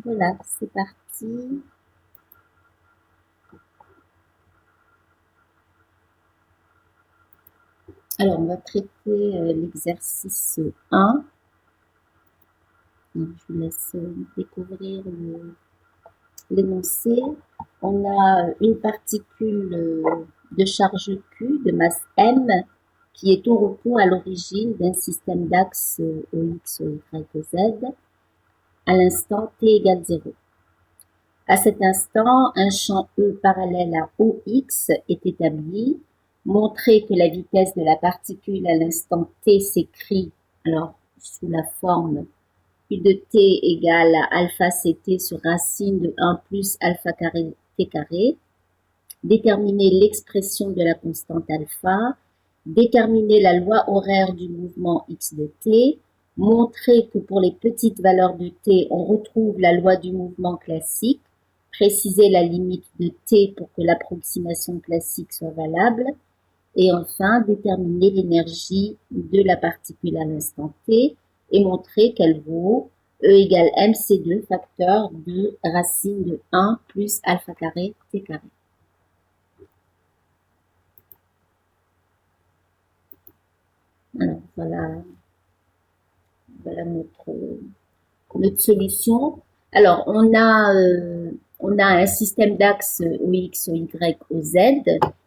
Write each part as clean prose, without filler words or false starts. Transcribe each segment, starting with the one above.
Voilà, c'est parti. Alors, on va traiter l'exercice 1. Donc, je vous laisse découvrir l'énoncé. On a une particule de charge Q, de masse M, qui est au repos à l'origine d'un système d'axes OX, OY, OZ, à l'instant t égale 0. À cet instant, un champ E parallèle à OX est établi. Montrer que la vitesse de la particule à l'instant t s'écrit alors sous la forme U de t égale à alpha ct sur racine de 1 plus alpha carré t carré. Déterminer l'expression de la constante alpha. Déterminer la loi horaire du mouvement x de t. Montrer que pour les petites valeurs de t, on retrouve la loi du mouvement classique. Préciser la limite de t pour que l'approximation classique soit valable. Et enfin, déterminer l'énergie de la particule à l'instant t et montrer qu'elle vaut E égale mc2 facteur de racine de 1 plus alpha carré t carré. Alors, voilà notre solution. Alors, on a un système d'axes OX, OY, OZ,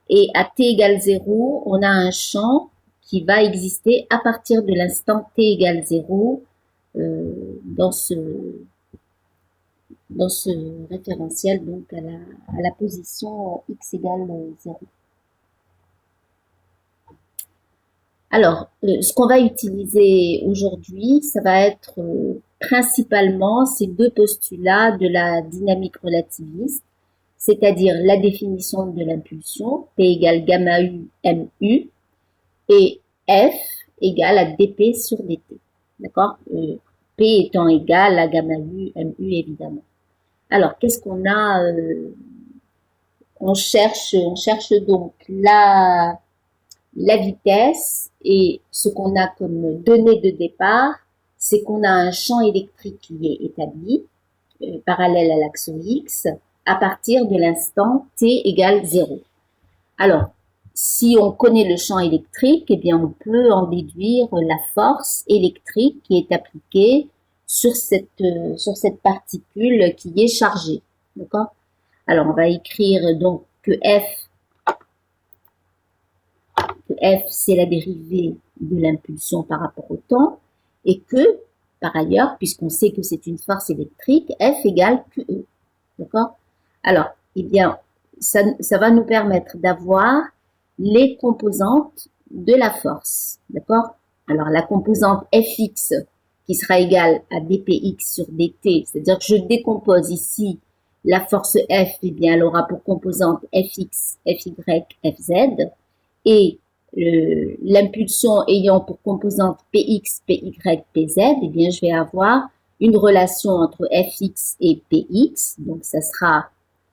et à t égale 0, on a un champ qui va exister à partir de l'instant t égale 0 dans ce référentiel, donc à la position x égale 0. Alors, ce qu'on va utiliser aujourd'hui, ça va être principalement ces deux postulats de la dynamique relativiste, c'est-à-dire la définition de l'impulsion, P égale gamma U mu, et F égale à dp sur dt. D'accord, P étant égal à gamma U mu évidemment. Alors, qu'est-ce qu'on a on cherche donc la vitesse, et ce qu'on a comme donnée de départ, c'est qu'on a un champ électrique qui est établi, parallèle à l'axe X, à partir de l'instant t égale 0. Alors, si on connaît le champ électrique, eh bien on peut en déduire la force électrique qui est appliquée sur cette particule qui est chargée. D'accord? Alors, on va écrire donc que F, c'est la dérivée de l'impulsion par rapport au temps, et que, par ailleurs, puisqu'on sait que c'est une force électrique, F égale QE. D'accord? Alors, eh bien, ça va nous permettre d'avoir les composantes de la force. D'accord? Alors, la composante Fx, qui sera égale à dpx sur dt, c'est-à-dire que je décompose ici la force F, eh bien, elle aura pour composante Fx, Fy, Fz, et l'impulsion ayant pour composante Px, Py, Pz, eh bien, je vais avoir une relation entre Fx et Px. Donc, ça sera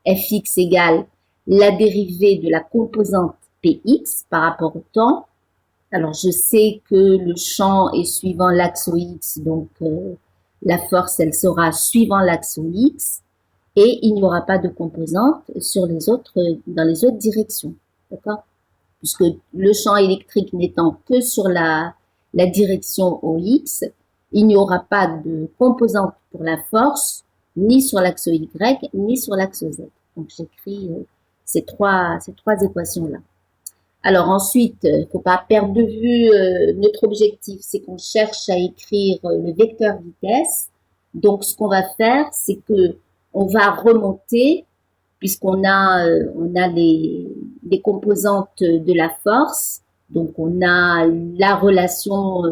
Fx égale la dérivée de la composante Px par rapport au temps. Alors, je sais que le champ est suivant l'axe OX, donc la force, elle sera suivant l'axe OX, et il n'y aura pas de composante sur dans les autres directions. D'accord? Puisque le champ électrique n'étant que sur la direction OX, il n'y aura pas de composante pour la force, ni sur l'axe Y, ni sur l'axe Z. Donc j'écris ces trois équations-là. Alors ensuite, il ne faut pas perdre de vue notre objectif, c'est qu'on cherche à écrire le vecteur vitesse. Donc ce qu'on va faire, c'est que on va remonter, puisqu'on a des composantes de la force. Donc on a la relation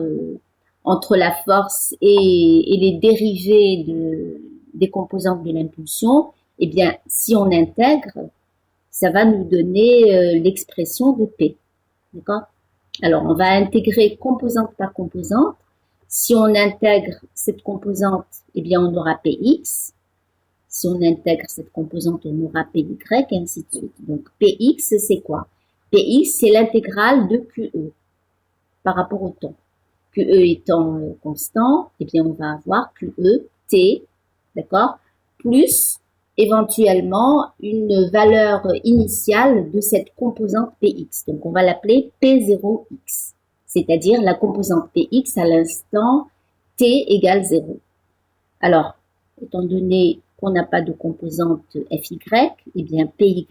entre la force et les dérivés des composantes de l'impulsion. Eh bien, si on intègre, ça va nous donner l'expression de P. D'accord? Alors, on va intégrer composante par composante. Si on intègre cette composante, eh bien, on aura Px. Si on intègre cette composante, on aura Py, et ainsi de suite. Donc, Px, c'est quoi? Px, c'est l'intégrale de QE par rapport au temps. QE étant constant, eh bien, on va avoir QE, T, d'accord? plus éventuellement une valeur initiale de cette composante Px. Donc on va l'appeler P0x, c'est-à-dire la composante Px à l'instant t égale 0. Alors, étant donné qu'on n'a pas de composante Fy, eh bien Py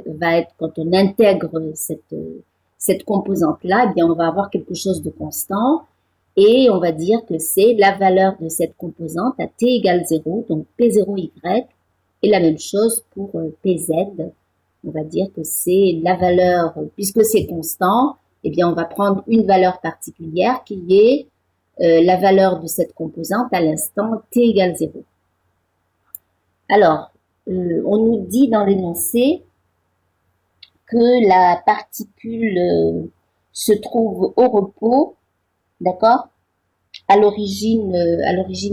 va être, quand on intègre cette composante-là, eh bien on va avoir quelque chose de constant et on va dire que c'est la valeur de cette composante à t égale 0, donc P0y, et la même chose pour Pz. On va dire que c'est la valeur, puisque c'est constant, eh bien on va prendre une valeur particulière qui est la valeur de cette composante à l'instant t égale 0. Alors, on nous dit dans l'énoncé que la particule se trouve au repos, d'accord, à l'origine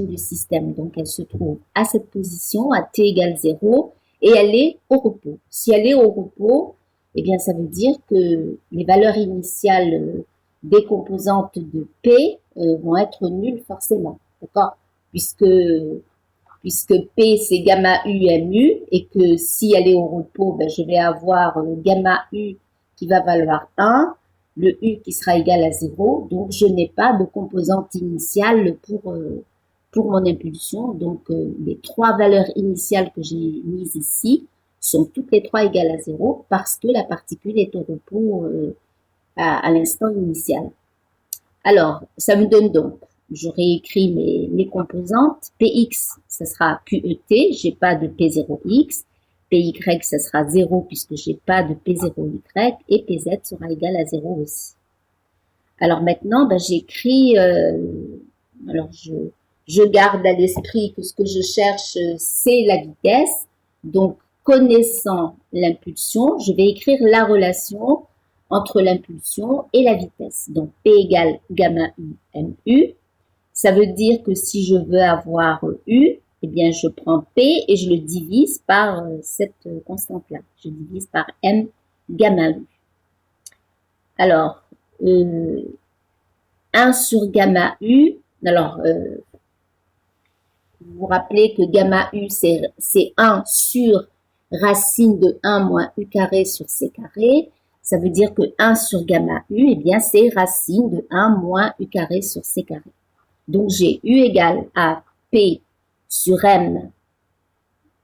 du système. Donc, elle se trouve à cette position, à t égale 0, et elle est au repos. Si elle est au repos, eh bien, ça veut dire que les valeurs initiales des composantes de P vont être nulles forcément, d'accord, puisque P c'est gamma U mu, et que si elle est au repos, ben, je vais avoir gamma U qui va valoir 1, le U qui sera égal à 0, donc je n'ai pas de composante initiale pour mon impulsion. Donc les trois valeurs initiales que j'ai mises ici sont toutes les trois égales à 0 parce que la particule est au repos à l'instant initial. Alors, ça me donne donc, j'aurais écrit mes composantes, Px, ça sera QET, j'ai pas de P0x, Py, ça sera 0 puisque j'ai pas de P0y, et Pz sera égal à 0 aussi. Alors maintenant, ben, j'écris, alors je garde à l'esprit que ce que je cherche, c'est la vitesse. Donc, connaissant l'impulsion, je vais écrire la relation entre l'impulsion et la vitesse. Donc, P égale gamma U mu. Ça veut dire que si je veux avoir U, eh bien, je prends P et je le divise par cette constante-là. Je divise par M gamma U. Alors, 1 sur gamma U, alors, vous vous rappelez que gamma U, c'est 1 sur racine de 1 moins U carré sur C carré. Ça veut dire que 1 sur gamma U, eh bien, c'est racine de 1 moins U carré sur C carré. Donc, j'ai U égale à P sur M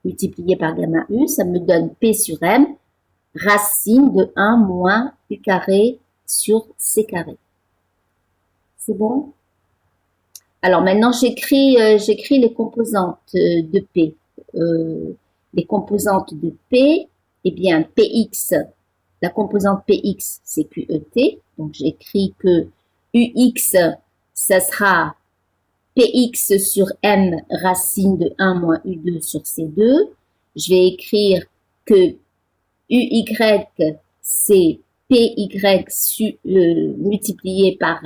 multiplié par gamma U. Ça me donne P sur M, racine de 1 moins U carré sur C carré. C'est bon? Alors, maintenant, j'écris les composantes de P. Les composantes de P, eh bien, Px, la composante Px, c'est QET. Donc, j'écris que Ux, ça sera Px sur M racine de 1 moins U2 sur C2. Je vais écrire que Uy, c'est Py multiplié par,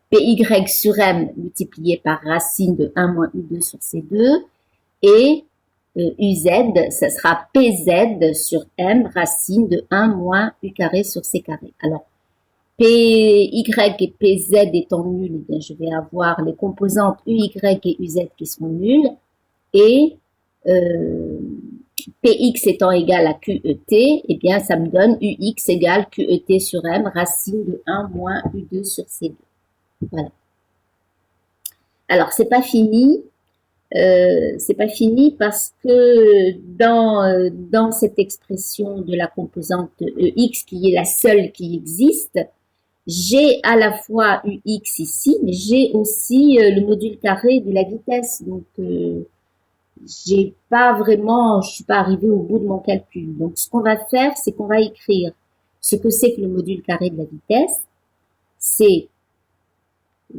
Py sur M multiplié par racine de 1 moins U2 sur C2. Et UZ, ça sera PZ sur M racine de 1 moins U carré sur C carré. Alors, PY et PZ étant nuls, eh bien, je vais avoir les composantes UY et UZ qui sont nulles. Et Px étant égal à QET, eh bien, ça me donne Ux égale QET sur M racine de 1 moins U2 sur C2. Voilà. Alors, c'est pas fini. C'est pas fini parce que dans cette expression de la composante X, qui est la seule qui existe, j'ai à la fois Ux ici, mais j'ai aussi le module carré de la vitesse. Donc, j'ai pas vraiment, je suis pas arrivée au bout de mon calcul. Donc, ce qu'on va faire, c'est qu'on va écrire ce que c'est que le module carré de la vitesse. C'est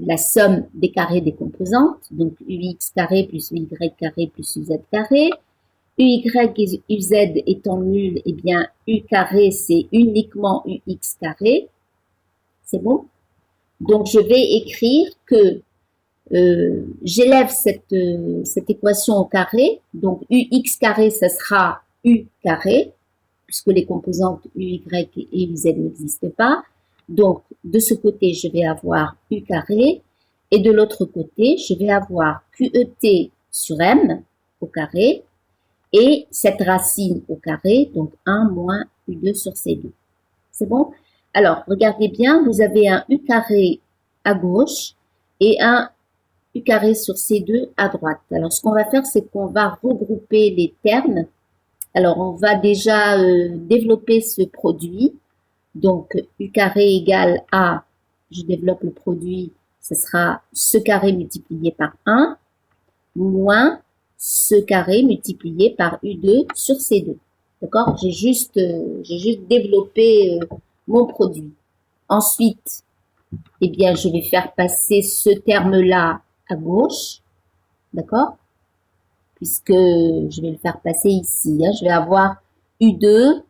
la somme des carrés des composantes, donc Ux carré plus Uy carré plus Uz carré. Uy et Uz étant nuls, eh bien, U carré, c'est uniquement Ux carré. C'est bon? Donc, je vais écrire que j'élève cette équation au carré. Donc, Ux carré, ça sera U carré, puisque les composantes Uy et Uz n'existent pas. Donc, de ce côté, je vais avoir U carré. Et de l'autre côté, je vais avoir QET sur M. au carré, et cette racine au carré, donc 1 moins U2 sur C2. C'est bon? Alors, regardez bien, vous avez un U carré à gauche et un U carré sur C2 à droite. Alors, ce qu'on va faire, c'est qu'on va regrouper les termes. Alors, on va déjà développer ce produit. Donc, U carré égale A, je développe le produit, ce sera ce carré multiplié par 1, moins ce carré multiplié par U2 sur C2. D'accord? J'ai juste développé mon produit. Ensuite, eh bien, je vais faire passer ce terme-là à gauche. D'accord? Puisque je vais le faire passer ici. Hein. Je vais avoir U2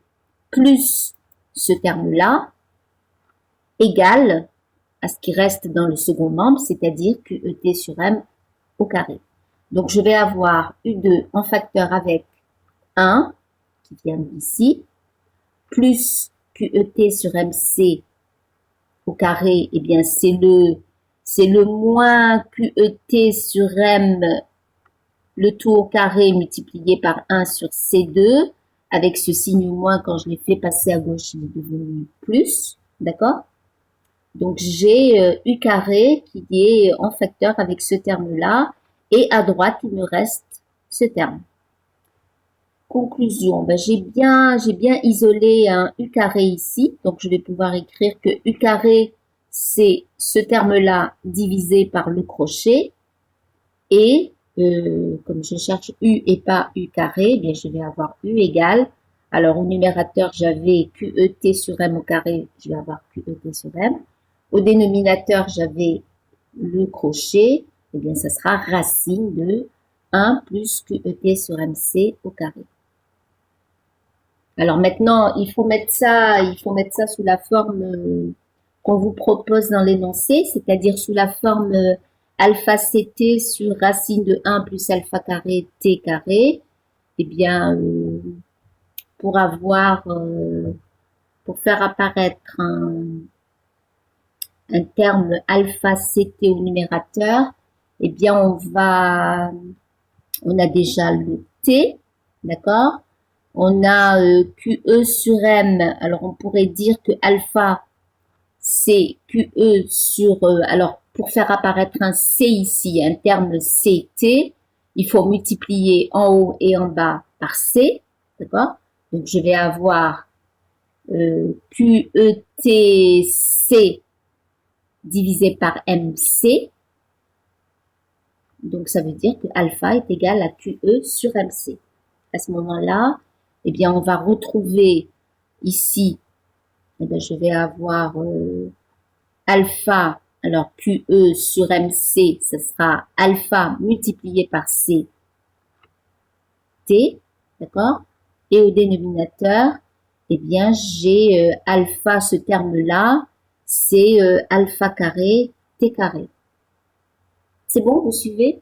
plus ce terme-là égal à ce qui reste dans le second membre, c'est-à-dire QET sur M au carré. Donc, je vais avoir U2 en facteur avec 1, qui vient d'ici, plus QET sur MC au carré, eh bien, c'est le moins QET sur M, le tout au carré multiplié par 1 sur C2, avec ce signe moins, quand je l'ai fait passer à gauche, il est devenu plus, d'accord? Donc, j'ai U carré qui est en facteur avec ce terme-là, et à droite, il me reste ce terme. Conclusion, ben j'ai bien isolé un U carré ici, donc je vais pouvoir écrire que U carré, c'est ce terme-là divisé par le crochet, et comme je cherche U et pas U carré, bien je vais avoir U égale, alors au numérateur j'avais QET sur M au carré, je vais avoir QET sur M, au dénominateur j'avais le crochet, et bien ça sera racine de 1 plus QET sur MC au carré. Alors maintenant, il faut mettre ça sous la forme qu'on vous propose dans l'énoncé, c'est-à-dire sous la forme alpha CT sur racine de 1 plus alpha carré T carré. Eh bien, pour faire apparaître un terme alpha CT au numérateur, eh bien, on a déjà le T, d'accord? On a QE sur M, alors on pourrait dire que alpha c'est QE sur, alors pour faire apparaître un C ici, un terme CT, il faut multiplier en haut et en bas par C, d'accord? Donc je vais avoir QETC divisé par MC, donc ça veut dire que alpha est égal à QE sur MC. À ce moment-là, eh bien, on va retrouver ici, eh bien, je vais avoir alpha, alors QE sur MC, ce sera alpha multiplié par C, T, d'accord? Et au dénominateur, eh bien, j'ai alpha, ce terme-là, c'est alpha carré, T carré. C'est bon, vous suivez?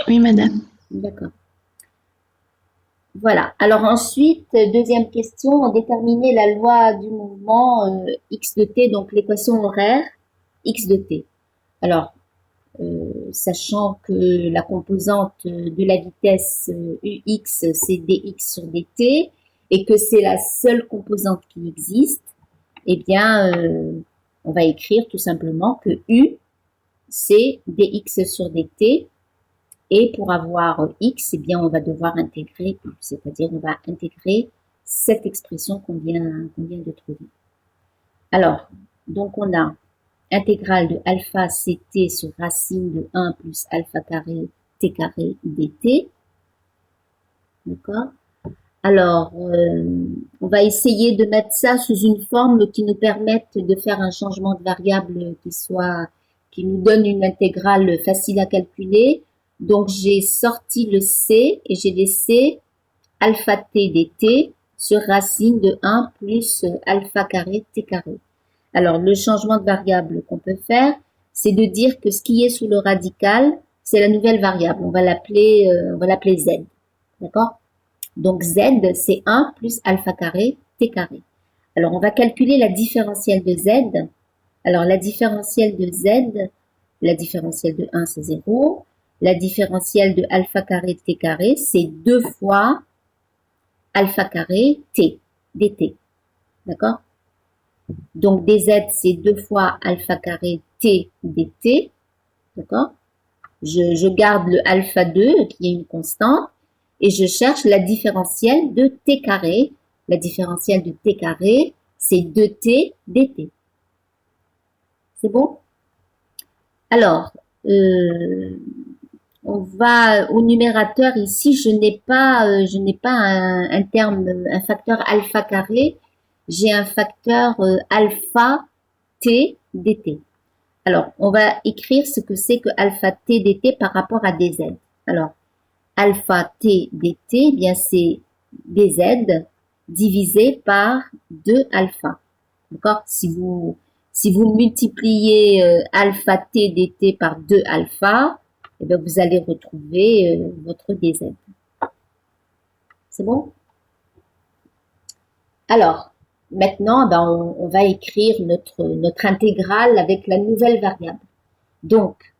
Oui, madame. D'accord. Voilà. Alors ensuite, deuxième question, déterminer la loi du mouvement x de t, donc l'équation horaire x de t. Alors, sachant que la composante de la vitesse ux, c'est dx sur dt, et que c'est la seule composante qui existe, eh bien, on va écrire tout simplement que u, c'est dx sur dt, et pour avoir x, eh bien, on va devoir intégrer u, c'est-à-dire on va intégrer cette expression qu'on vient de trouver. Alors, donc on a intégrale de alpha ct sur racine de 1 plus alpha carré t carré dt. D'accord? Alors, on va essayer de mettre ça sous une forme qui nous permette de faire un changement de variable qui nous donne une intégrale facile à calculer. Donc, j'ai sorti le C et j'ai laissé alpha t dt sur racine de 1 plus alpha carré t carré. Alors, le changement de variable qu'on peut faire, c'est de dire que ce qui est sous le radical, c'est la nouvelle variable. On va l'appeler z. D'accord? Donc, z, c'est 1 plus alpha carré t carré. Alors, on va calculer la différentielle de z. Alors, la différentielle de z, La différentielle de 1, c'est 0. La différentielle de alpha carré t carré, c'est 2 fois alpha carré t, dt. D'accord? Donc, dz, c'est 2 fois alpha carré t dt. D'accord? Je garde le alpha 2, qui est une constante, et je cherche la différentielle de t carré. La différentielle de t carré, c'est 2t dt. C'est bon? Alors, on va au numérateur ici. Je n'ai pas un terme, un facteur alpha carré. J'ai un facteur alpha t dt. Alors, on va écrire ce que c'est que alpha t dt par rapport à dz. Alors, alpha t dt, eh bien c'est dz divisé par 2 alpha. D'accord? Si vous multipliez alpha t dt par 2 alpha, eh bien vous allez retrouver votre dz. C'est bon? Alors, maintenant, ben, on va écrire notre intégrale avec la nouvelle variable. Donc,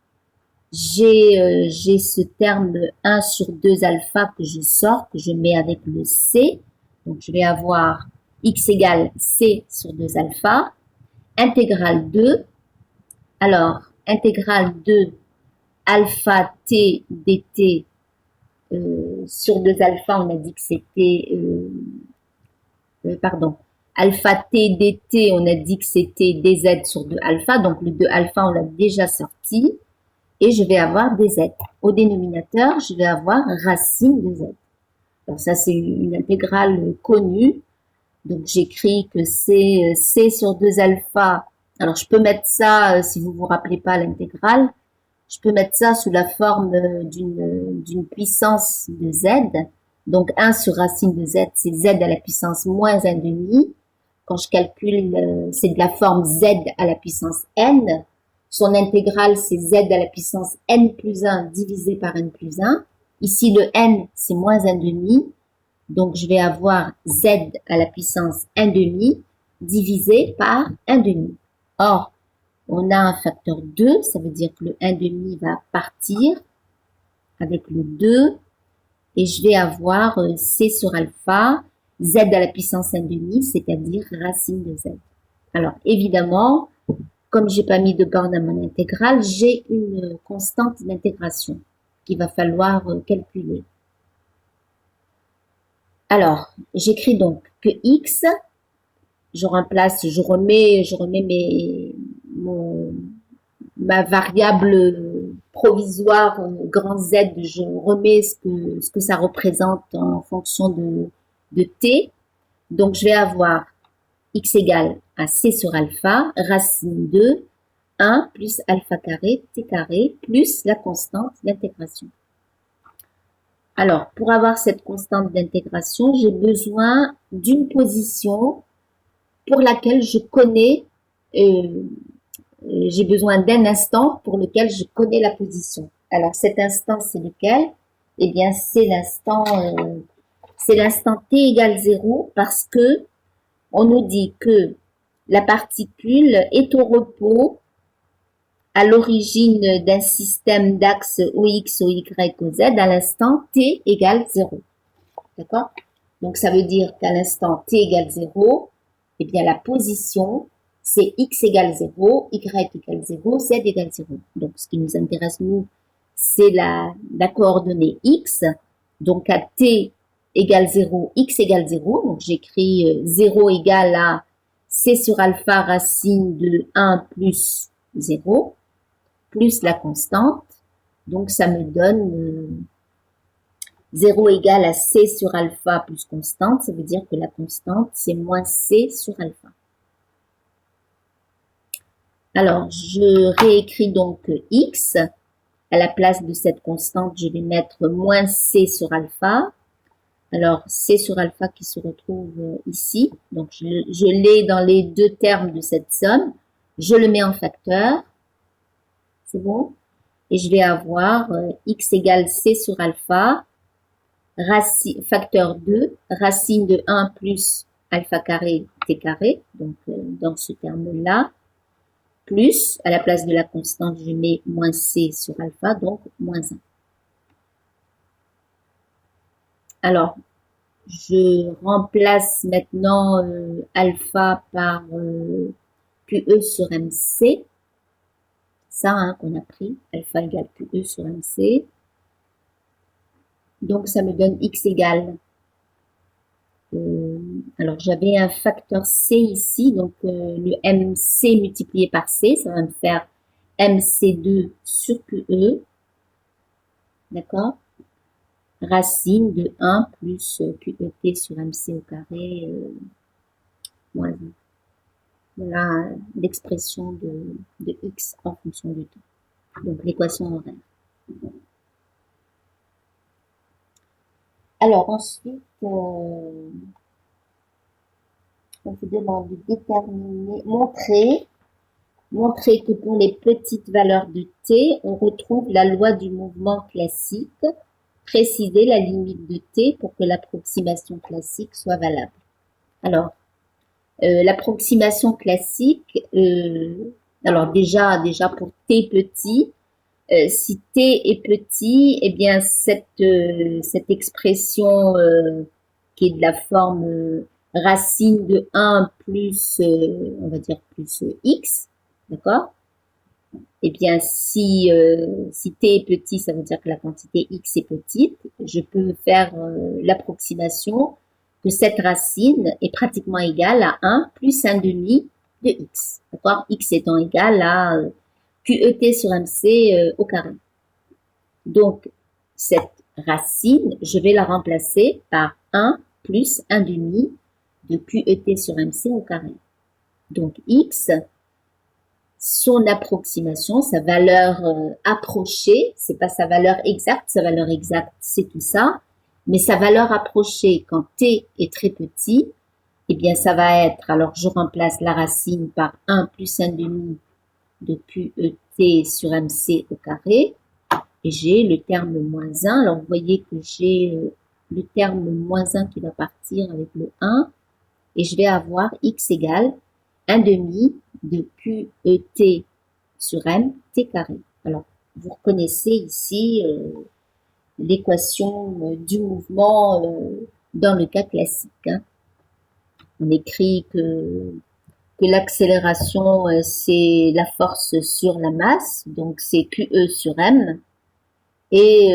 j'ai ce terme 1 sur 2 alpha que je sors, que je mets avec le c. Donc, je vais avoir x égale c sur 2 alpha, intégrale 2. Alors, intégrale de alpha t dt sur 2 alpha, on a dit que c'était... pardon. Alpha t dt, on a dit que c'était dz sur 2 alpha. Donc, le 2 alpha, on l'a déjà sorti. Et je vais avoir dz. Au dénominateur, je vais avoir racine de z. Alors ça, c'est une intégrale connue. Donc j'écris que c'est c sur 2 alpha. Alors je peux mettre ça, si vous vous rappelez pas l'intégrale, je peux mettre ça sous la forme d'une puissance de z. Donc 1 sur racine de z, c'est z à la puissance moins 1 demi. Quand je calcule, c'est de la forme z à la puissance n. Son intégrale, c'est z à la puissance n plus 1 divisé par n plus 1. Ici, le n, c'est moins 1 demi. Donc, je vais avoir z à la puissance 1 demi divisé par 1 demi. Or, on a un facteur 2, ça veut dire que le 1 demi va partir avec le 2. Et je vais avoir c sur alpha, z à la puissance 1 demi, c'est-à-dire racine de z. Alors, évidemment, comme j'ai pas mis de borne à mon intégrale, j'ai une constante d'intégration qu'il va falloir calculer. Alors, j'écris donc que x, je remets ma variable provisoire grand Z, je remets ce que ça représente en fonction de t. Donc, je vais avoir x égale à c sur alpha, racine de 1 plus alpha carré, t carré, plus la constante d'intégration. Alors, pour avoir cette constante d'intégration, j'ai besoin d'une position pour laquelle je connais, j'ai besoin d'un instant pour lequel je connais la position. Alors, cet instant, c'est lequel? Eh bien, c'est l'instant t égale 0 parce que on nous dit que la particule est au repos à l'origine d'un système d'axes OX, OY, OZ à l'instant t égale 0. D'accord? Donc, ça veut dire qu'à l'instant t égale 0, eh bien, la position, c'est x égale 0, y égale 0, z égale 0. Donc, ce qui nous intéresse, nous, c'est la coordonnée x. Donc, à t égale 0, x égale 0. Donc, j'écris 0 égale à c sur alpha racine de 1 plus 0, plus la constante. Donc, ça me donne 0 égale à c sur alpha plus constante. Ça veut dire que la constante, c'est moins c sur alpha. Alors, je réécris donc x. À la place de cette constante, je vais mettre moins c sur alpha. Alors, c sur alpha qui se retrouve ici. Donc, je l'ai dans les deux termes de cette somme. Je le mets en facteur. C'est bon? Et je vais avoir x égale c sur alpha, facteur 2, racine de 1 plus alpha carré t carré, donc dans ce terme-là, plus, à la place de la constante, je mets moins c sur alpha, donc moins 1. Alors, je remplace maintenant alpha par QE sur MC. Ça, hein, qu'on a pris, alpha égale QE sur MC. Donc, ça me donne X égale. Alors, j'avais un facteur C ici, donc le MC multiplié par C, ça va me faire MC2 sur QE. D'accord? Racine de 1 plus QET sur MC au carré moins 1. Voilà l'expression de X en fonction du temps. Donc, l'équation horaire. Alors, ensuite, on vous demande de déterminer, montrer que pour les petites valeurs de t, on retrouve la loi du mouvement classique, préciser la limite de t pour que l'approximation classique soit valable. Alors, l'approximation classique, alors déjà pour t petit, si t est petit, eh bien cette expression qui est de la forme racine de 1 plus, on va dire plus x, d'accord? Eh bien, si t est petit, ça veut dire que la quantité x est petite, je peux faire l'approximation que cette racine est pratiquement égale à 1 plus 1 demi de x, d'accord? X étant égal à QET sur MC au carré. Donc, cette racine, je vais la remplacer par 1 plus 1 demi de QET sur MC au carré. Donc, x, son approximation, sa valeur approchée, c'est pas sa valeur exacte c'est tout ça, mais sa valeur approchée quand t est très petit, eh bien ça va être, alors je remplace la racine par 1 plus 1 demi de QET sur MC au carré, et j'ai le terme moins 1, alors vous voyez que j'ai le terme moins 1 qui va partir avec le 1, et je vais avoir x égale 1 demi de QET sur M, T carré. Alors, vous reconnaissez ici l'équation du mouvement dans le cas classique. Hein. On écrit que l'accélération, c'est la force sur la masse, donc c'est QE sur M. Et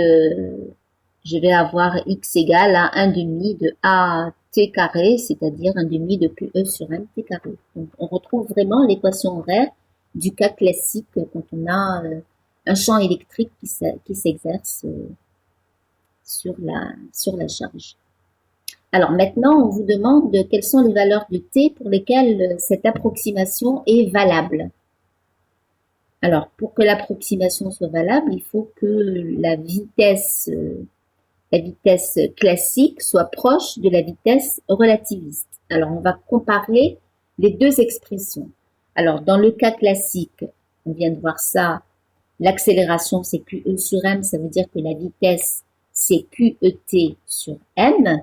je vais avoir x égale à 1 demi de a t carré, c'est-à-dire 1 demi de QE sur M t carré. Donc, on retrouve vraiment l'équation horaire du cas classique quand on a un champ électrique qui s'exerce sur la charge. Alors maintenant, on vous demande quelles sont les valeurs de t pour lesquelles cette approximation est valable. Alors, pour que l'approximation soit valable, il faut que la vitesse classique soit proche de la vitesse relativiste. Alors, on va comparer les deux expressions. Alors, dans le cas classique, on vient de voir ça, l'accélération c'est QE sur M, ça veut dire que la vitesse c'est QET sur M.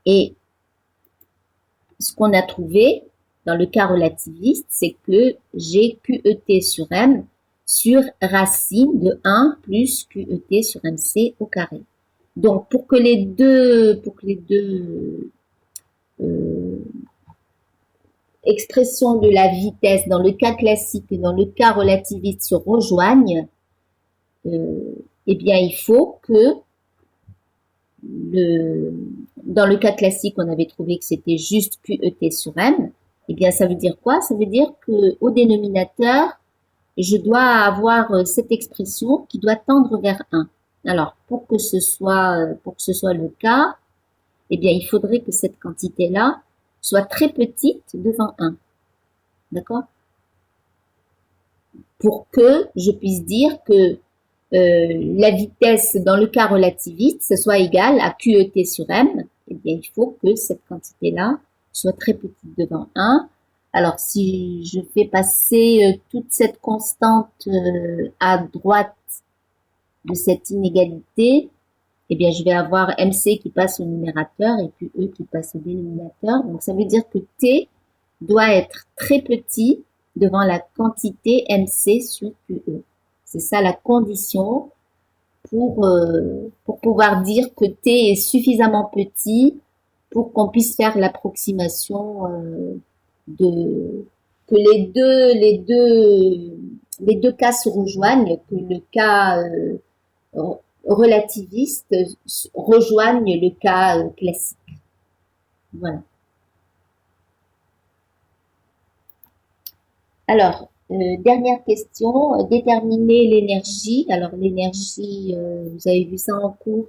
Et ce qu'on a trouvé dans le cas relativiste, c'est que j'ai QET sur M sur racine de 1 plus QET sur MC au carré. Donc, pour que les deux expressions de la vitesse dans le cas classique et dans le cas relativiste se rejoignent, eh bien, il faut que dans le cas classique, on avait trouvé que c'était juste QET sur M. Eh bien, ça veut dire quoi? Ça veut dire que au dénominateur, je dois avoir cette expression qui doit tendre vers 1. Alors, pour que ce soit le cas, eh bien, il faudrait que cette quantité-là soit très petite devant 1. D'accord? Pour que je puisse dire que la vitesse dans le cas relativiste, ce soit égal à QET sur M, eh bien, il faut que cette quantité-là soit très petite devant 1. Alors, si je fais passer toute cette constante à droite de cette inégalité, eh bien, je vais avoir MC qui passe au numérateur et QE qui passe au dénominateur. Donc, ça veut dire que T doit être très petit devant la quantité MC sur QE. C'est ça la condition pour pouvoir dire que T est suffisamment petit pour qu'on puisse faire l'approximation de que les deux cas se rejoignent, que le cas relativiste rejoigne le cas classique. Voilà. Alors, dernière question, déterminer l'énergie. Alors l'énergie, vous avez vu ça en cours,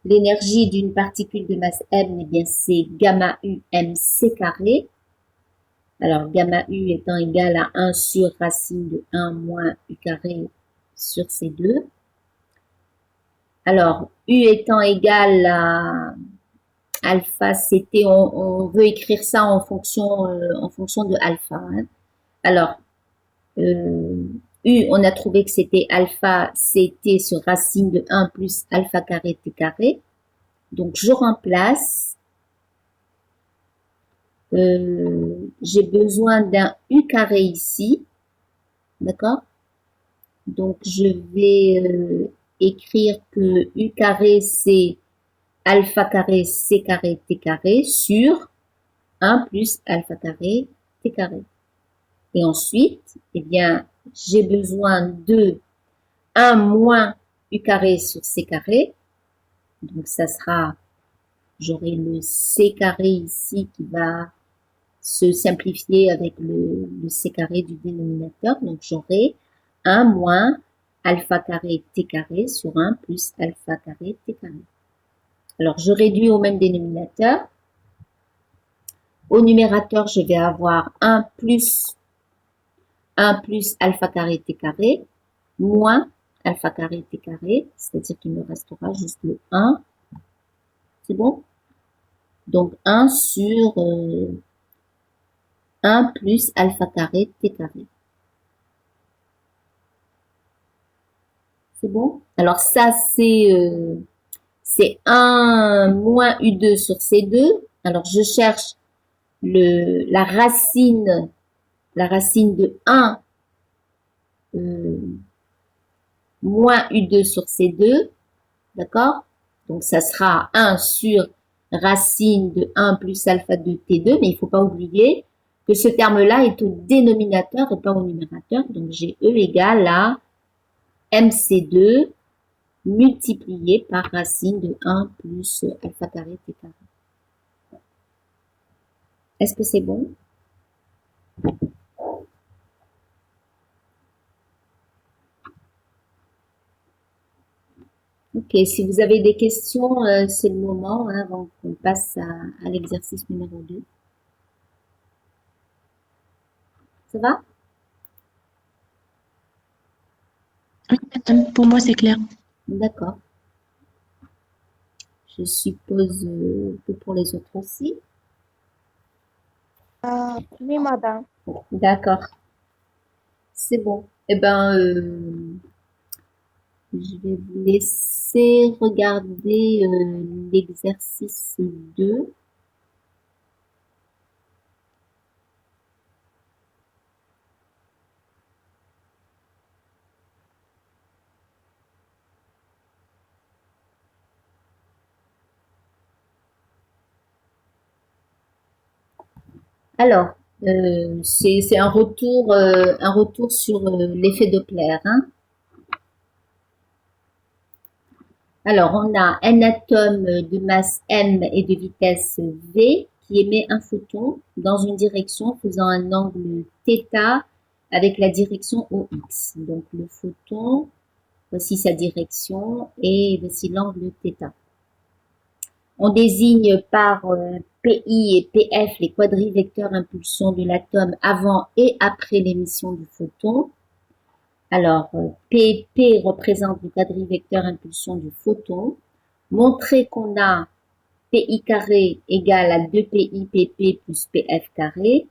l'énergie d'une particule de masse m, eh bien c'est gamma u mc carré. Alors gamma u étant égal à 1 sur racine de 1 moins u carré sur C2. Alors u étant égal à alpha ct, on veut écrire ça en fonction de alpha. Hein. Alors U, on a trouvé que c'était alpha ct sur racine de 1 plus alpha carré t carré. Donc, je remplace. J'ai besoin d'un U carré ici. D'accord? Donc, je vais écrire que U carré, c'est alpha carré c carré t carré sur 1 plus alpha carré t carré. Et ensuite, eh bien, j'ai besoin de 1 moins U carré sur C carré. Donc, ça sera, j'aurai le C carré ici qui va se simplifier avec le C carré du dénominateur. Donc, j'aurai 1 moins alpha carré T carré sur 1 plus alpha carré T carré. Alors, je réduis au même dénominateur. Au numérateur, je vais avoir 1 plus alpha carré T carré moins alpha carré T carré, c'est-à-dire qu'il me restera juste le 1. C'est bon? Donc 1 sur 1 plus alpha carré T carré. C'est bon? Alors ça, c'est 1 moins U2 sur C2. Alors je cherche la racine de 1 moins U2 sur C2. D'accord? Donc ça sera 1 sur racine de 1 plus alpha de T2, mais il ne faut pas oublier que ce terme-là est au dénominateur et pas au numérateur. Donc j'ai E égale à MC2 multiplié par racine de 1 plus alpha carré T carré. Est-ce que c'est bon? Ok, si vous avez des questions, c'est le moment hein, avant qu'on passe à l'exercice numéro 2. Ça va? Oui, madame, pour moi, c'est clair. D'accord. Je suppose que pour les autres aussi. Oui, madame. D'accord. C'est bon. Eh ben, je vais vous laisser regarder l'exercice 2. Alors, c'est un retour sur l'effet Doppler. Hein. Alors, on a un atome de masse m et de vitesse v qui émet un photon dans une direction faisant un angle θ avec la direction OX. Donc, le photon, voici sa direction et voici l'angle θ. On désigne par PI et PF les quadrivecteurs impulsion de l'atome avant et après l'émission du photon. Alors, PP représente le quadrivecteur impulsion du photon. Montrer qu'on a PI carré égale à 2PI PP plus PF carré.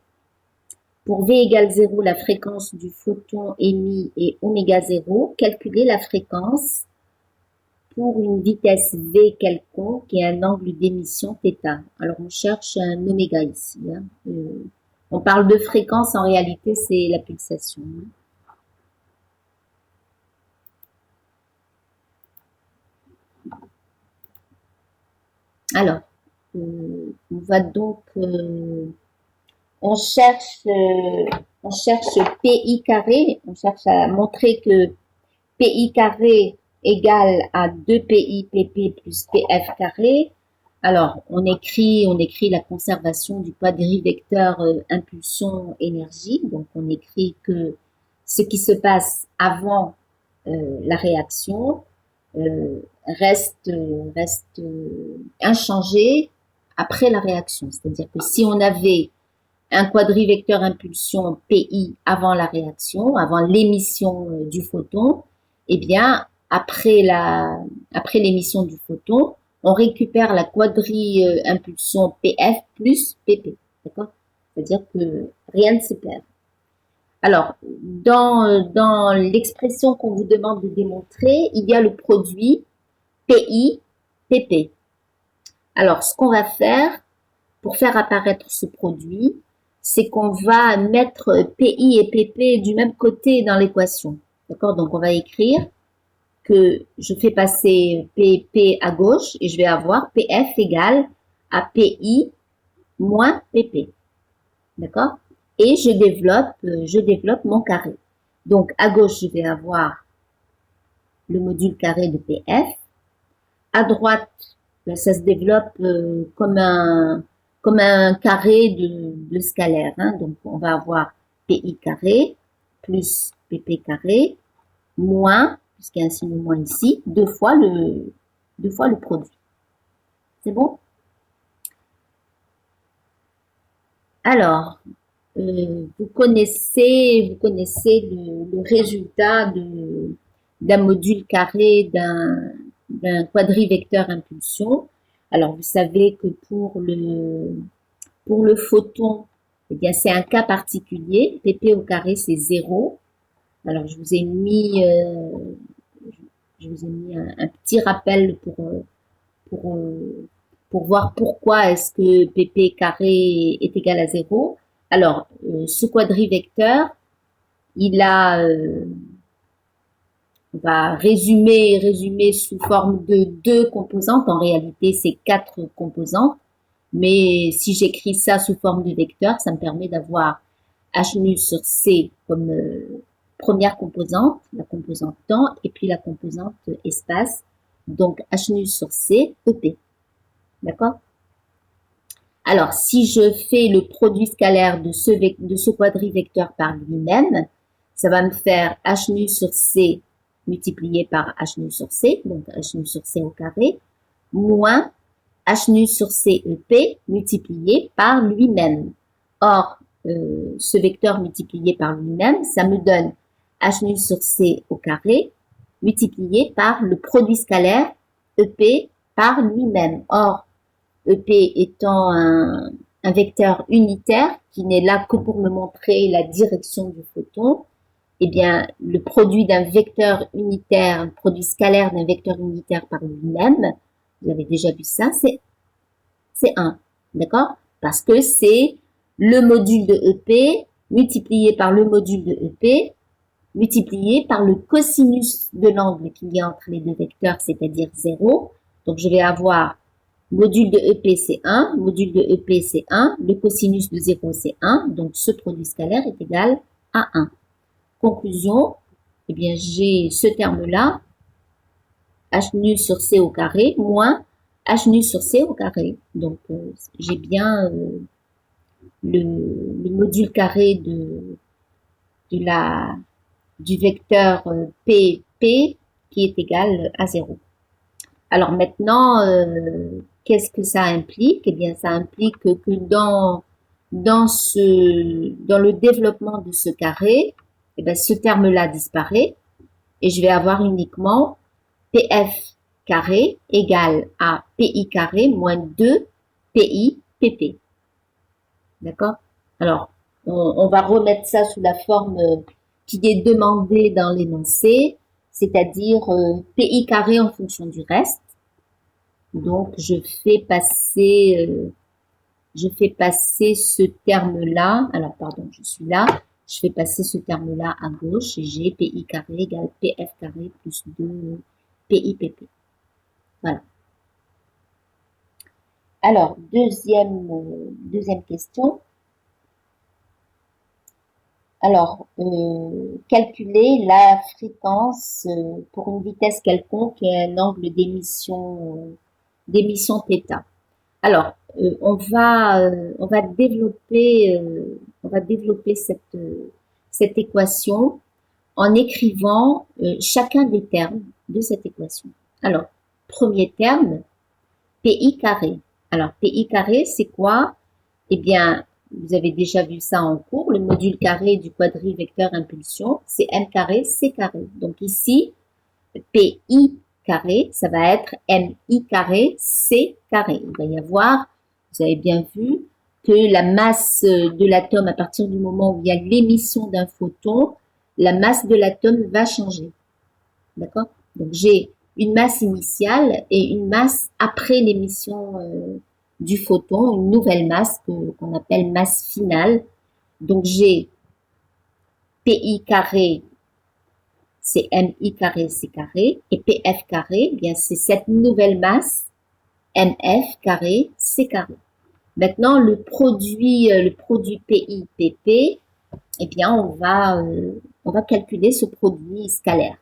Pour V égale 0, la fréquence du photon émis est oméga 0. Calculer la fréquence pour une vitesse V quelconque et un angle d'émission θ. Alors, on cherche un oméga ici. Hein. On parle de fréquence, en réalité, c'est la pulsation. Alors, on va donc, on cherche PI carré, on cherche à montrer que PI carré égale à 2PI PP plus PF carré. Alors, on écrit la conservation du quadrivecteur impulsion énergie. Donc, on écrit que ce qui se passe avant la réaction reste inchangé après la réaction. C'est-à-dire que si on avait un quadrivecteur impulsion PI avant la réaction, avant l'émission du photon, eh bien, après l'émission du photon, on récupère la quadri-impulsion PF plus PP. D'accord? C'est-à-dire que rien ne se perd. Alors, dans l'expression qu'on vous demande de démontrer, il y a le produit PI, PP. Alors, ce qu'on va faire pour faire apparaître ce produit, c'est qu'on va mettre PI et PP du même côté dans l'équation. D'accord? Donc, on va écrire que je fais passer PP à gauche et je vais avoir PF égale à PI moins PP. D'accord? Et je développe mon carré. Donc, à gauche, je vais avoir le module carré de PF. À droite, ça se développe comme un carré de scalaire. Hein. Donc, on va avoir PI carré plus PP carré moins, puisqu'il y a un signe moins ici, deux fois le produit. C'est bon? Alors, vous connaissez le résultat d'un module carré d'un quadrivecteur impulsion. Alors, vous savez que pour le photon, eh bien, c'est un cas particulier. PP au carré, c'est 0. Alors, je vous ai mis un petit rappel pour voir pourquoi est-ce que PP carré est égal à 0. Alors, ce quadrivecteur, on va résumer sous forme de 2 composantes. En réalité, c'est 4 composantes. Mais si j'écris ça sous forme de vecteur, ça me permet d'avoir h nu sur c comme première composante, la composante temps, et puis la composante espace. Donc, h nu sur c, EP. D'accord? Alors, si je fais le produit scalaire de ce quadrivecteur par lui-même, ça va me faire h nu sur c multiplié par h nu sur c, donc h nu sur c au carré, moins h nu sur c EP multiplié par lui-même. Or, ce vecteur multiplié par lui-même, ça me donne h nu sur c au carré multiplié par le produit scalaire EP par lui-même. Or, EP étant un vecteur unitaire qui n'est là que pour me montrer la direction du photon, eh bien, le produit d'un vecteur unitaire, un produit scalaire d'un vecteur unitaire par lui-même, vous avez déjà vu ça, c'est 1. D'accord? Parce que c'est le module de EP multiplié par le module de EP multiplié par le cosinus de l'angle qu'il y a entre les deux vecteurs, c'est-à-dire 0. Donc, je vais avoir module de EP, c'est 1. Module de EP, c'est 1. Le cosinus de 0, c'est 1. Donc, ce produit scalaire est égal à 1. Conclusion, eh bien, j'ai ce terme-là, h nu sur c au carré, moins h nu sur c au carré. Donc, j'ai bien le module carré du vecteur PP qui est égal à 0. Alors maintenant, qu'est-ce que ça implique? Eh bien, ça implique que dans le développement de ce carré, eh bien, ce terme-là disparaît et je vais avoir uniquement PF carré égale à PI carré moins 2 PI PP. D'accord? Alors, on va remettre ça sous la forme qui est demandée dans l'énoncé, c'est-à-dire PI carré en fonction du reste. Donc, je fais passer je fais passer ce terme-là, alors pardon, je suis là, je fais passer ce terme-là à gauche, et j'ai PI carré égale PF carré plus 2 PIPP. Voilà. Alors, deuxième question. Alors, calculer la fréquence pour une vitesse quelconque et un angle d'émission θ. Alors, on va développer cette équation en écrivant chacun des termes de cette équation. Alors, premier terme, PI carré. Alors, PI carré, c'est quoi? Eh bien, vous avez déjà vu ça en cours, le module carré du quadrivecteur impulsion, c'est M carré, C carré. Donc ici, PI carré, ça va être MI carré, C carré. Il va y avoir, vous avez bien vu, que la masse de l'atome, à partir du moment où il y a l'émission d'un photon, la masse de l'atome va changer. D'accord? Donc j'ai une masse initiale et une masse après l'émission du photon, une nouvelle masse qu'on appelle masse finale. Donc j'ai PI carré, c'est MI carré, C carré, et PF carré, eh bien c'est cette nouvelle masse, MF carré, C carré. Maintenant, le produit PI, PP, eh bien on va calculer ce produit scalaire.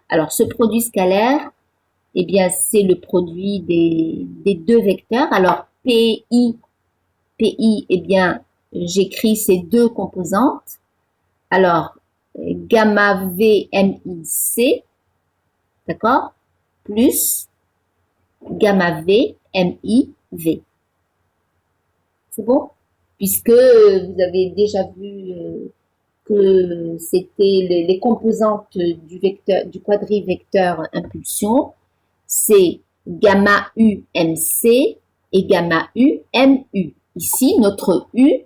Alors ce produit scalaire, eh bien c'est le produit des deux vecteurs. Alors PI, eh bien j'écris ces deux composantes. Alors gamma V MIC, d'accord, plus gamma V MIV. C'est bon? Puisque vous avez déjà vu que c'était les composantes du vecteur, du quadrivecteur impulsion, c'est gamma U MC et gamma U MU. Ici, notre U,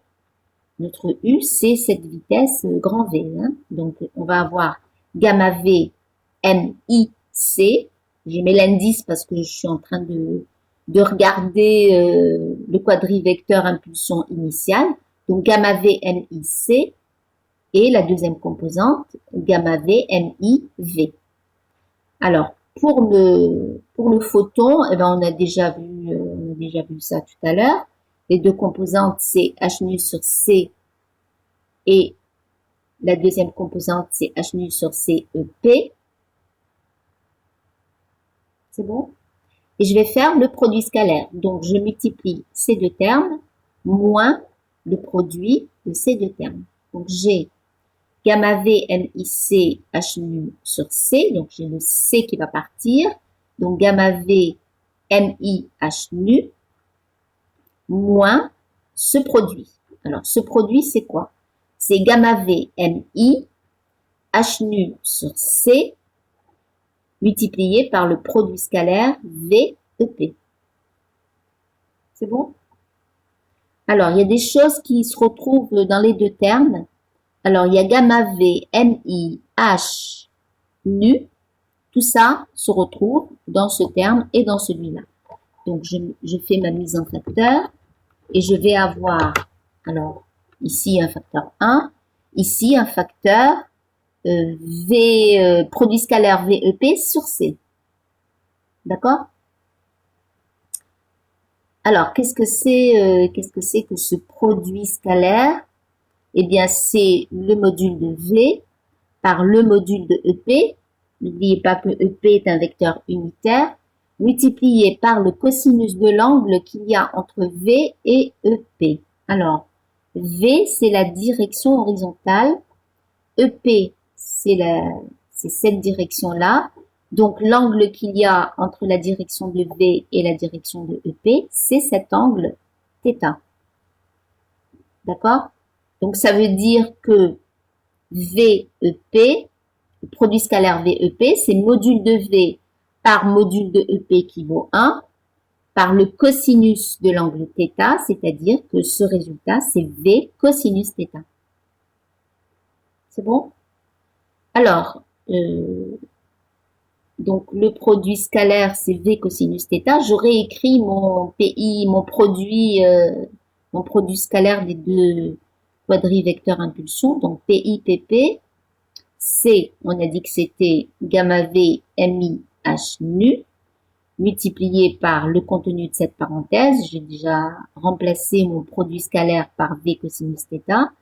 c'est cette vitesse grand V. Hein. Donc, on va avoir gamma V MIC. Je mets l'indice parce que je suis en train de regarder le quadrivecteur impulsion initiale. Donc, gamma V MIC et la deuxième composante, gamma V MIV. Alors, pour le photon, eh ben, on a déjà vu ça tout à l'heure. Les deux composantes, c'est H nu sur C et la deuxième composante, c'est H nu sur C EP. C'est bon? Et je vais faire le produit scalaire. Donc, je multiplie ces deux termes moins le produit de ces deux termes. Donc, j'ai gamma V MIC H nu sur C. Donc, j'ai le C qui va partir. Donc, gamma V MI H nu moins ce produit. Alors, ce produit, c'est quoi? C'est gamma V MI H nu sur C multiplié par le produit scalaire VEP. C'est bon? Alors, il y a des choses qui se retrouvent dans les deux termes. Alors, il y a gamma V MI H nu. Tout ça se retrouve dans ce terme et dans celui-là. Donc, je fais ma mise en facteur et je vais avoir, alors, ici un facteur 1, ici un facteur produit scalaire VEP sur C. D'accord? Alors, qu'est-ce que c'est que ce produit scalaire? Eh bien, c'est le module de V par le module de EP. N'oubliez pas que EP est un vecteur unitaire, multiplié par le cosinus de l'angle qu'il y a entre V et EP. Alors, V, c'est la direction horizontale. EP, c'est cette direction-là. Donc, l'angle qu'il y a entre la direction de V et la direction de EP, c'est cet angle θ. D'accord? Donc, ça veut dire que VEP, le produit scalaire VEP, c'est module de V par module de EP qui vaut 1, par le cosinus de l'angle θ, c'est-à-dire que ce résultat, c'est V cosinus θ. C'est bon? Alors, donc le produit scalaire, c'est V cosinus θ. J'aurais écrit mon PI, mon produit mon produit scalaire des deux quadrivecteurs impulsion, donc PI, PP. C, on a dit que c'était gamma V, MI, H nu, multiplié par le contenu de cette parenthèse. J'ai déjà remplacé mon produit scalaire par V cosinus θ.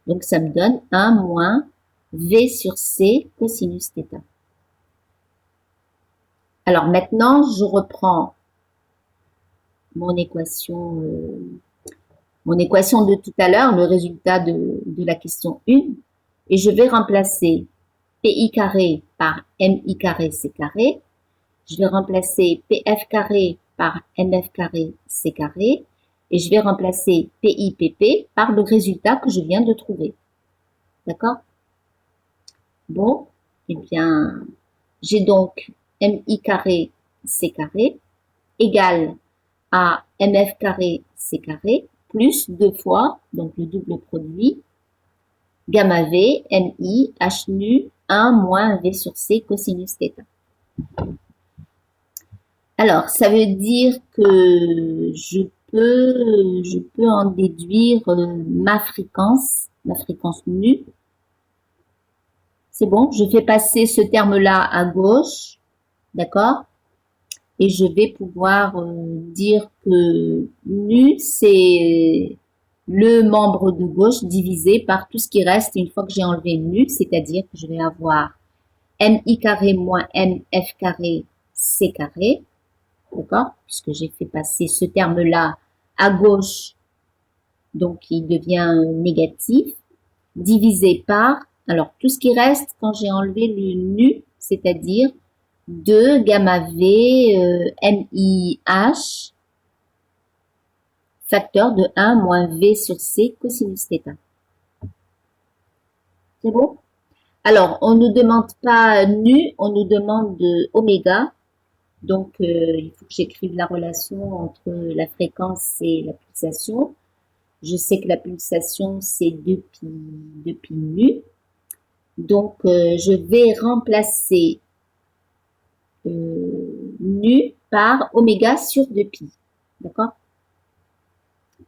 Donc, ça me donne 1 moins V sur C cosinus θ. Alors, maintenant, je reprends mon équation de tout à l'heure, le résultat de la question 1, et je vais remplacer PI carré par MI carré C carré. Je vais remplacer PF carré par MF carré C carré. Et je vais remplacer PI PP par le résultat que je viens de trouver. D'accord? Bon, eh bien, j'ai donc MI carré C carré égale à MF carré C carré plus 2 fois, donc le double produit, gamma V, MI, H nu, 1 moins V sur C cosinus θ. Alors, ça veut dire que je peux en déduire ma fréquence nue. C'est bon, je fais passer ce terme-là à gauche, d'accord? Et je vais pouvoir dire que nu, c'est le membre de gauche divisé par tout ce qui reste une fois que j'ai enlevé nu, c'est-à-dire que je vais avoir MI carré moins MF carré C carré, d'accord? Puisque j'ai fait passer ce terme-là à gauche, donc il devient négatif, divisé par, alors tout ce qui reste quand j'ai enlevé le nu, c'est-à-dire 2 gamma V MIH facteur de 1 moins V sur C cosinus θ. C'est bon? Alors, on ne demande pas nu, on nous demande de oméga. Donc, il faut que j'écrive la relation entre la fréquence et la pulsation. Je sais que la pulsation, c'est 2pi nu. Donc, je vais remplacer nu par oméga sur 2pi. D'accord?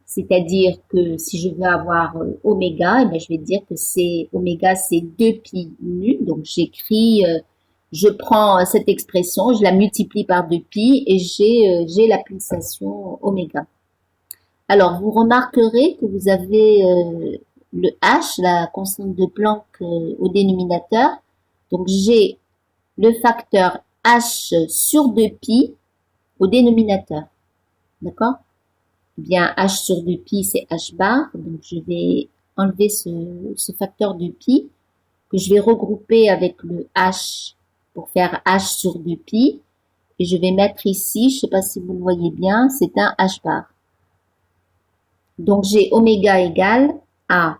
C'est-à-dire que si je veux avoir oméga, eh bien, je vais dire que c'est oméga, c'est 2pi nu. Donc, j'écris, je prends cette expression, je la multiplie par 2pi et j'ai la pulsation oméga. Alors, vous remarquerez que vous avez le h, la constante de Planck au dénominateur. Donc, j'ai le facteur h sur 2pi au dénominateur. D'accord? Bien, h sur 2pi, c'est h bar. Donc, je vais enlever ce facteur de pi que je vais regrouper avec le h pour faire h sur 2pi. Et je vais mettre ici, je ne sais pas si vous le voyez bien, c'est un h bar. Donc, j'ai oméga égale à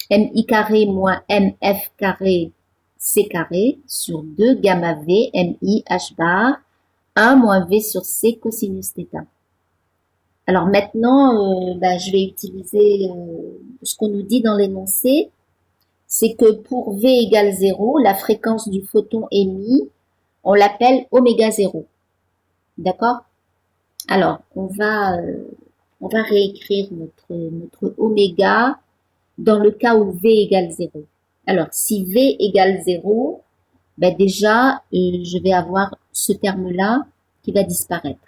mi carré moins mf carré c carré sur 2 gamma v mi h bar 1 moins v sur c cosinus θ. Alors maintenant, je vais utiliser ce qu'on nous dit dans l'énoncé, c'est que pour v égale 0, la fréquence du photon émis, on l'appelle oméga 0. D'accord? Alors, on va réécrire notre oméga dans le cas où V égale 0. Alors, si V égale 0, déjà, je vais avoir ce terme-là qui va disparaître.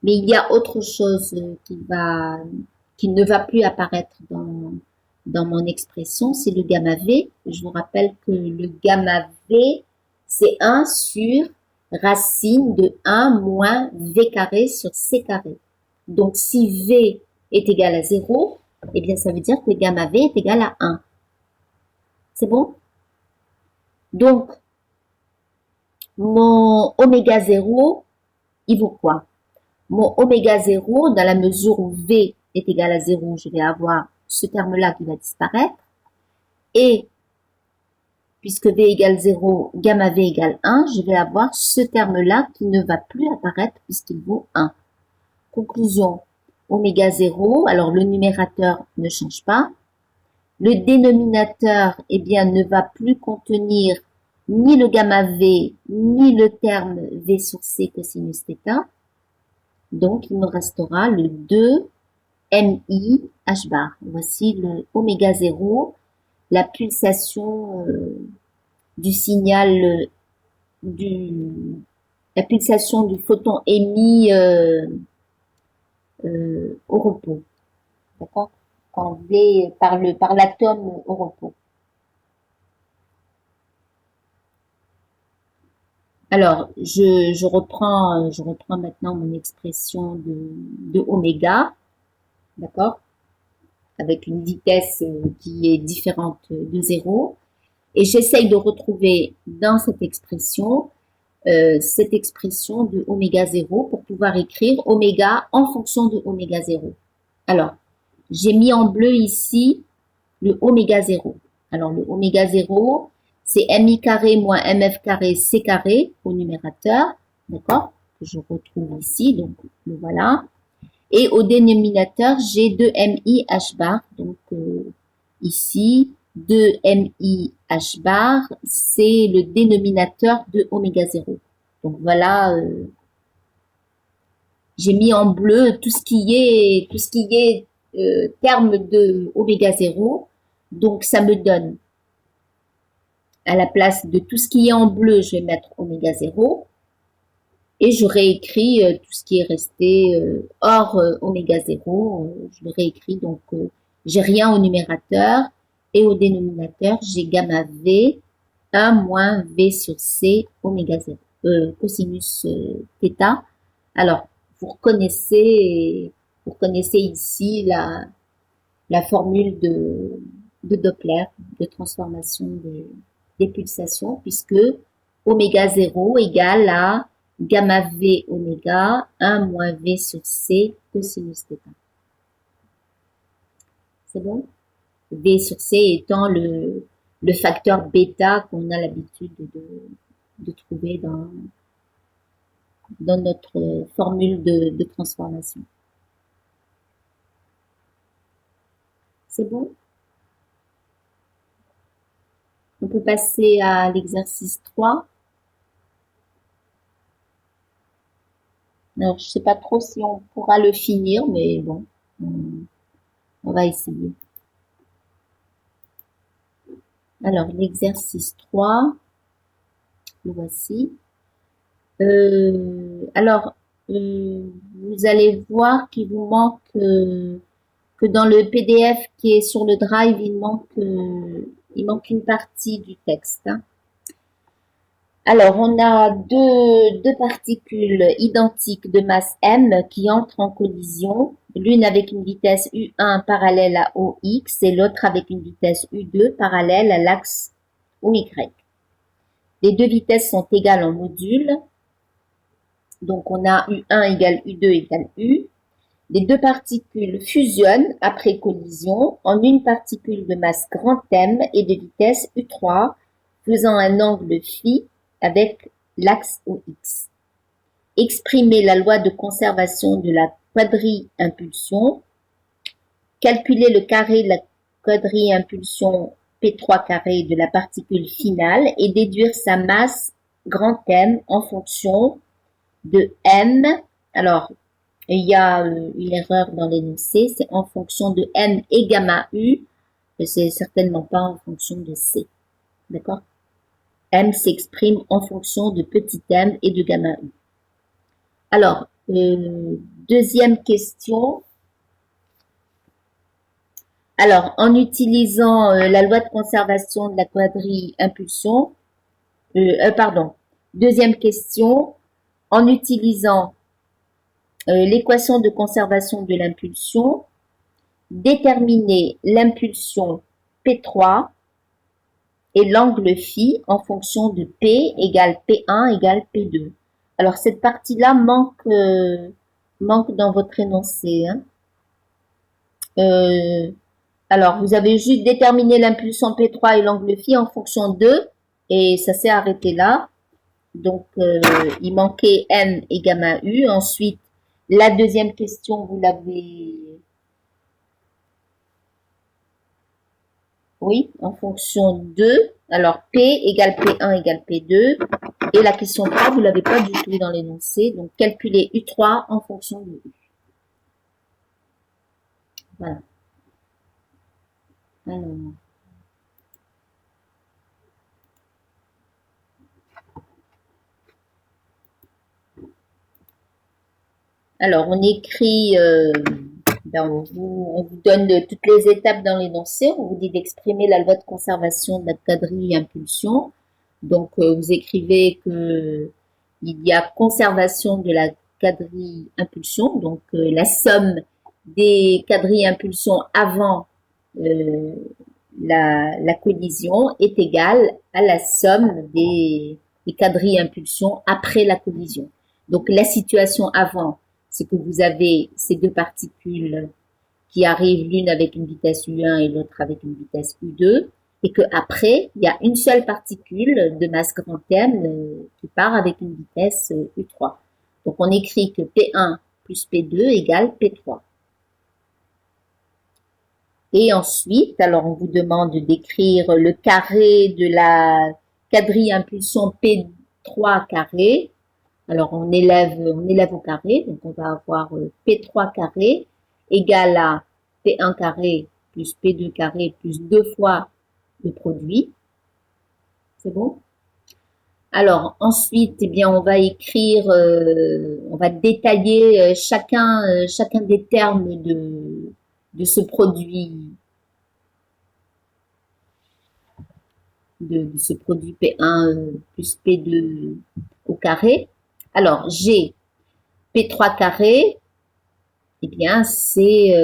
Mais il y a autre chose qui ne va plus apparaître dans mon expression, c'est le gamma V. Je vous rappelle que le gamma V, c'est 1 sur racine de 1 moins V carré sur C carré. Donc, si V est égal à 0, eh bien, ça veut dire que gamma V est égal à 1. C'est bon? Donc, mon oméga 0, il vaut quoi? Mon oméga 0, dans la mesure où V est égal à 0, je vais avoir ce terme-là qui va disparaître. Et, puisque V égale 0, gamma V égale 1, je vais avoir ce terme-là qui ne va plus apparaître puisqu'il vaut 1. Conclusion, oméga 0, alors le numérateur ne change pas. Le dénominateur, eh bien, ne va plus contenir ni le gamma V, ni le terme V sur C cosinus θ. Donc, il me restera le 2 MI H bar. Voici le oméga 0, la pulsation du signal la pulsation du photon émis au repos. D'accord? Quand V par l'atome au repos. Alors, je reprends maintenant mon expression de oméga, d'accord? Avec une vitesse qui est différente de 0. Et j'essaye de retrouver dans cette expression de oméga 0 pour pouvoir écrire oméga en fonction de oméga 0. Alors, j'ai mis en bleu ici le oméga 0. Alors, le oméga 0, c'est mi carré moins mf carré c carré au numérateur, d'accord, que je retrouve ici, donc le voilà. Et au dénominateur, j'ai 2mi h bar, donc ici, 2mi h bar, c'est le dénominateur de oméga 0. Donc voilà, j'ai mis en bleu tout ce qui est terme de oméga 0. Donc ça me donne, à la place de tout ce qui est en bleu, je vais mettre oméga 0. Et je réécris tout ce qui est resté hors oméga 0. Je le réécris, donc j'ai rien au numérateur. Et au dénominateur, j'ai gamma V 1 moins V sur C oméga 0, cosinus θ. Alors, vous reconnaissez ici la formule de Doppler, de transformation des pulsations, puisque oméga 0 égale à gamma V oméga 1 moins V sur C cosinus θ. C'est bon? V sur C étant le facteur bêta qu'on a l'habitude de trouver dans notre formule de transformation. C'est bon? On peut passer à l'exercice 3. Alors, je sais pas trop si on pourra le finir, mais bon, on va essayer. Alors, l'exercice 3, le voici. Alors, vous allez voir qu'il vous manque, que dans le PDF qui est sur le Drive, il manque une partie du texte. Hein. Alors, on a deux particules identiques de masse m qui entrent en collision, l'une avec une vitesse u1 parallèle à OX et l'autre avec une vitesse u2 parallèle à l'axe OY. Les deux vitesses sont égales en module, donc on a u1 égale u2 égale u. Les deux particules fusionnent après collision en une particule de masse grand M et de vitesse u3, faisant un angle phi avec l'axe OX. Exprimez la loi de conservation de la quadri-impulsion. Calculez le carré de la quadri-impulsion P3 carré de la particule finale et déduire sa masse grand M en fonction de M. Alors, il y a une erreur dans l'énoncé, c'est en fonction de M et gamma U, mais c'est certainement pas en fonction de C. D'accord? M s'exprime en fonction de petit m et de gamma U. Alors, deuxième question. Alors, en utilisant la loi de conservation de la quadri-impulsion, deuxième question, en utilisant l'équation de conservation de l'impulsion, déterminer l'impulsion P3 et l'angle phi en fonction de P égale P1 égale P2. Alors, cette partie-là manque dans votre énoncé. Hein. Alors, vous avez juste déterminé l'impulsion P3 et l'angle phi en fonction de, et ça s'est arrêté là. Donc, il manquait M et gamma U. Ensuite, la deuxième question, vous l'avez... Oui, en fonction de. Alors, P égale P1 égale P2. Et la question 3, vous ne l'avez pas du tout dans l'énoncé. Donc, calculez U3 en fonction de U. Voilà. Alors, on écrit, on vous donne toutes les étapes dans l'énoncé, on vous dit d'exprimer la loi de conservation de la quadrille impulsion. Donc, vous écrivez que il y a conservation de la quadrille impulsion, donc la somme des quadrilles impulsion avant euh, la collision est égale à la somme des quadrilles impulsion après la collision. Donc, la situation avant, c'est que vous avez ces deux particules qui arrivent l'une avec une vitesse U1 et l'autre avec une vitesse U2, et que après il y a une seule particule de masse grand M qui part avec une vitesse U3. Donc on écrit que P1 plus P2 égale P3. Et ensuite, alors on vous demande d'écrire le carré de la quadrille impulsion P3 carré. Alors on élève au carré, donc on va avoir P3 carré égale à P1 carré plus P2 carré plus 2 fois le produit. C'est bon? Alors ensuite, eh bien, on va écrire, on va détailler chacun des termes de ce produit, de ce produit P1 plus P2 au carré. Alors j'ai P3 carré, eh bien c'est,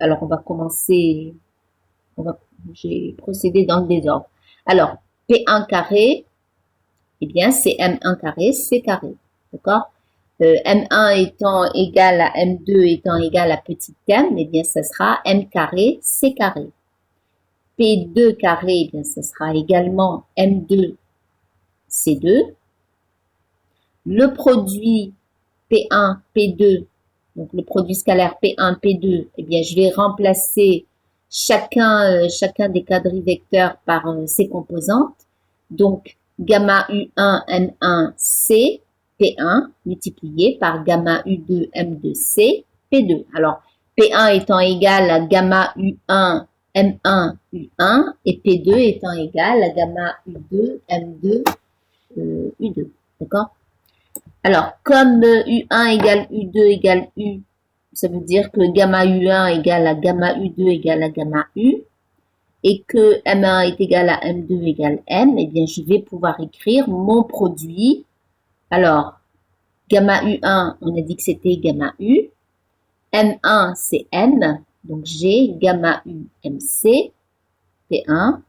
alors on va commencer, j'ai procédé dans le désordre. Alors P1 carré, eh bien c'est M1 carré, C carré, d'accord? M1 étant égal à M2 étant égal à petit m, eh bien ça sera M carré, C carré. P2 carré, eh bien ça sera également M2, C2. Le produit P1, P2, donc le produit scalaire P1, P2, eh bien je vais remplacer chacun des quadrilles vecteurs par ses composantes. Donc gamma U1, M1, C, P1 multiplié par gamma U2, M2, C, P2. Alors P1 étant égal à gamma U1, M1, U1 et P2 étant égal à gamma U2, M2, U2. D'accord? Alors, comme U1 égale U2 égale U, ça veut dire que gamma U1 égale à gamma U2 égale à gamma U, et que M1 est égal à M2 égale M, eh bien, je vais pouvoir écrire mon produit. Alors, gamma U1, on a dit que c'était gamma U. M1, c'est M, donc j'ai gamma U MC, P1,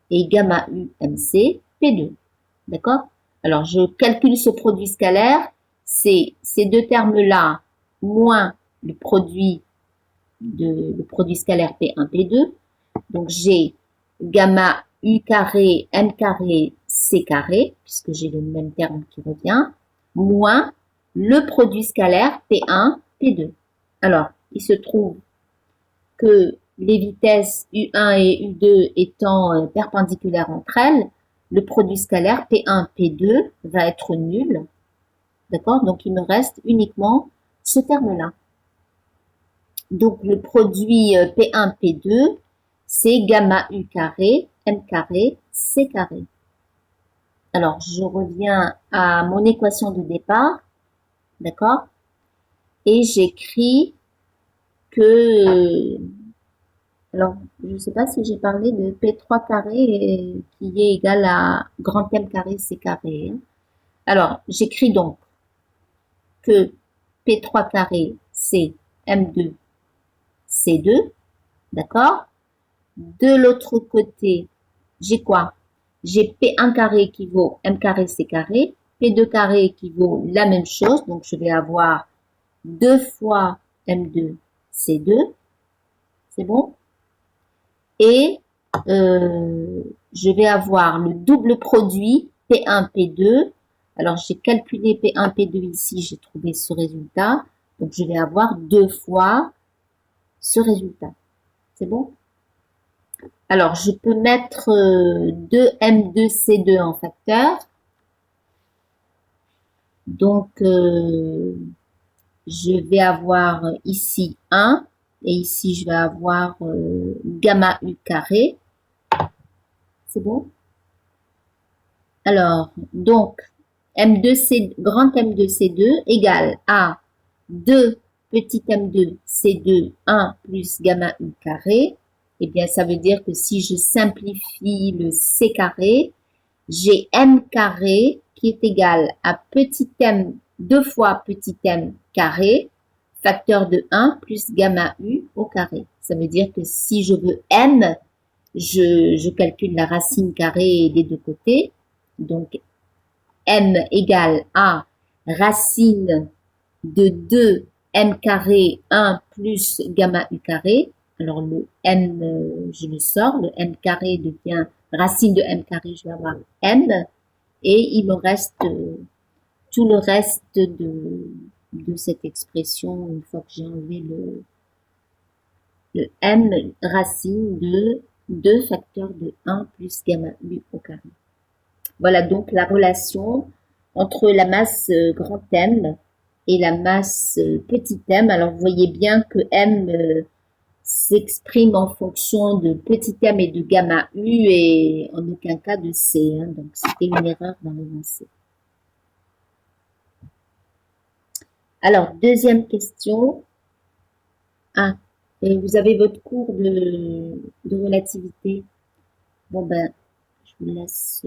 et gamma U MC, P2. D'accord? Alors, je calcule ce produit scalaire, c'est ces deux termes-là moins le produit scalaire P1, P2. Donc, j'ai gamma U carré, M carré, C carré, puisque j'ai le même terme qui revient, moins le produit scalaire P1, P2. Alors, il se trouve que les vitesses U1 et U2 étant perpendiculaires entre elles, le produit scalaire P1, P2 va être nul. D'accord? Donc, il me reste uniquement ce terme-là. Donc, le produit P1, P2, c'est gamma U carré, M carré, C carré. Alors, je reviens à mon équation de départ. D'accord? Et j'écris que alors, je ne sais pas si j'ai parlé de P3 carré qui est égal à grand M carré C carré. Alors, j'écris donc que P3 carré c'est M2 C2, d'accord? De l'autre côté, j'ai quoi? J'ai P1 carré qui vaut M carré C carré, P2 carré qui vaut la même chose, donc je vais avoir 2 fois M2 C2, c'est bon? Et je vais avoir le double produit P1, P2. Alors, j'ai calculé P1, P2 ici, j'ai trouvé ce résultat. Donc, je vais avoir 2 fois ce résultat. C'est bon? Alors, je peux mettre 2M2C2 en facteur. Donc, je vais avoir ici 1 Et ici, je vais avoir gamma U carré. C'est bon? Alors, donc, M2C, grand M2C2 égale à 2 petit M2 C2 1 plus gamma U carré. Eh bien, ça veut dire que si je simplifie le C carré, j'ai M carré qui est égal à petit m 2 fois petit m carré, facteur de 1 plus gamma U au carré. Ça veut dire que si je veux M, je calcule la racine carrée des deux côtés. Donc, M égale à racine de 2 m carré 1 plus gamma U carré. Alors, le M, je le sors. Le M carré devient racine de M carré, je vais avoir M. Et il me reste tout le reste de cette expression une fois que j'ai enlevé le m racine de 2 facteurs de 1 plus gamma u au carré. Voilà donc la relation entre la masse grand M et la masse petit m. Alors vous voyez bien que m s'exprime en fonction de petit m et de gamma u et en aucun cas de c. Donc c'était une erreur dans l'énoncé. Alors, deuxième question. Ah, et vous avez votre cours de relativité. Bon ben, je vous laisse